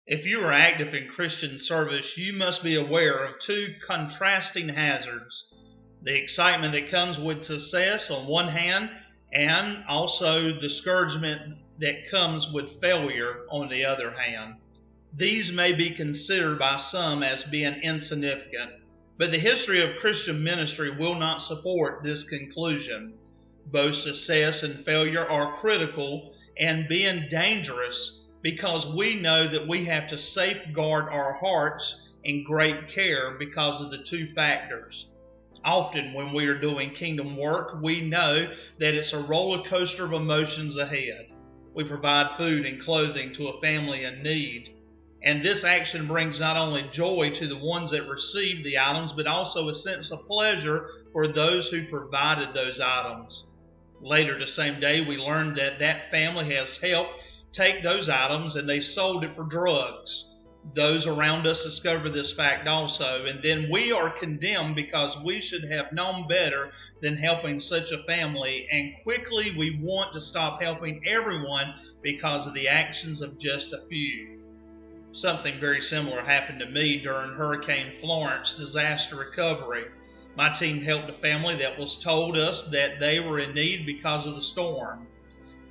If you are active in Christian service, you must be aware of two contrasting hazards: the excitement that comes with success on one hand, and also discouragement that comes with failure on the other hand. These may be considered by some as being insignificant, but the history of Christian ministry will not support this conclusion. Both success and failure are critical and being dangerous, because we know that we have to safeguard our hearts in great care because of the two factors. Often when we are doing kingdom work, we know that it's a roller coaster of emotions ahead. We provide food and clothing to a family in need, and this action brings not only joy to the ones that receive the items, but also a sense of pleasure for those who provided those items. Later the same day, we learned that that family has helped take those items and they sold it for drugs. Those around us discover this fact also, and then we are condemned because we should have known better than helping such a family, and quickly we want to stop helping everyone because of the actions of just a few. Something very similar happened to me during Hurricane Florence disaster recovery. My team helped a family that was told us that they were in need because of the storm.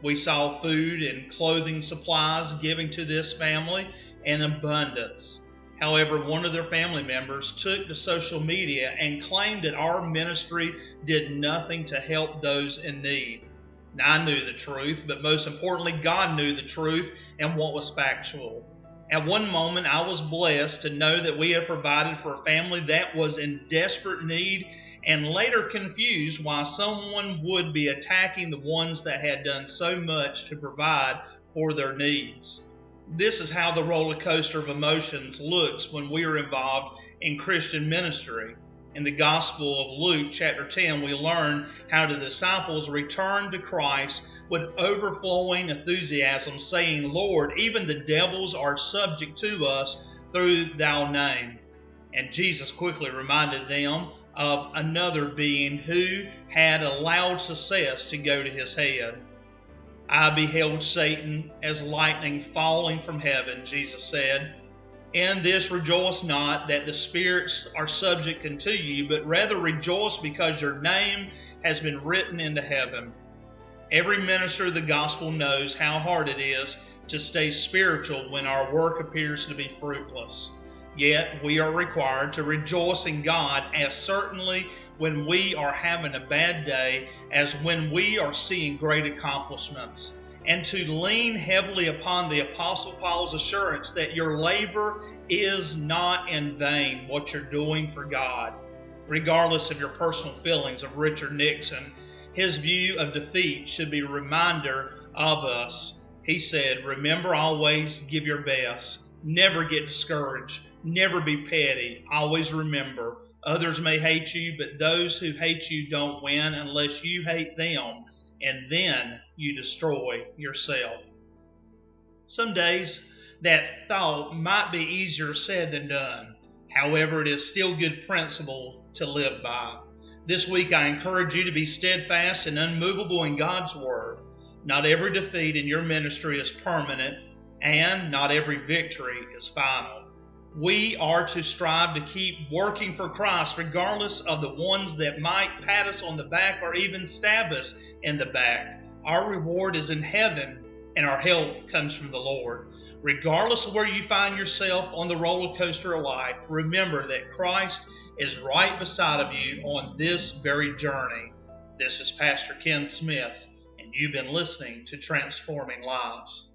We saw food and clothing supplies given to this family in abundance. However, one of their family members took to social media and claimed that our ministry did nothing to help those in need. Now, I knew the truth, but most importantly, God knew the truth and what was factual. At one moment, I was blessed to know that we had provided for a family that was in desperate need, and later confused why someone would be attacking the ones that had done so much to provide for their needs. This is how the roller coaster of emotions looks when we are involved in Christian ministry. In the Gospel of Luke, chapter 10, we learn how the disciples returned to Christ with overflowing enthusiasm, saying, "Lord, even the devils are subject to us through thy name." And Jesus quickly reminded them of another being who had allowed success to go to his head. "I beheld Satan as lightning falling from heaven," Jesus said. "In this rejoice not that the spirits are subject unto you, but rather rejoice because your name has been written into heaven." Every minister of the gospel knows how hard it is to stay spiritual when our work appears to be fruitless. Yet we are required to rejoice in God as certainly when we are having a bad day as when we are seeing great accomplishments, and to lean heavily upon the Apostle Paul's assurance that your labor is not in vain, what you're doing for God. Regardless of your personal feelings of Richard Nixon, his view of defeat should be a reminder of us. He said, "Remember always give your best. Never get discouraged. Never be petty. Always remember, others may hate you, but those who hate you don't win unless you hate them, and then you destroy yourself." Some days that thought might be easier said than done. However, it is still good principle to live by. This week I encourage you to be steadfast and unmovable in God's Word. Not every defeat in your ministry is permanent, and not every victory is final. We are to strive to keep working for Christ regardless of the ones that might pat us on the back or even stab us in the back. Our reward is in heaven, and our help comes from the Lord. Regardless of where you find yourself on the roller coaster of life, remember that Christ is right beside of you on this very journey. This is Pastor Ken Smith, and you've been listening to Transforming Lives.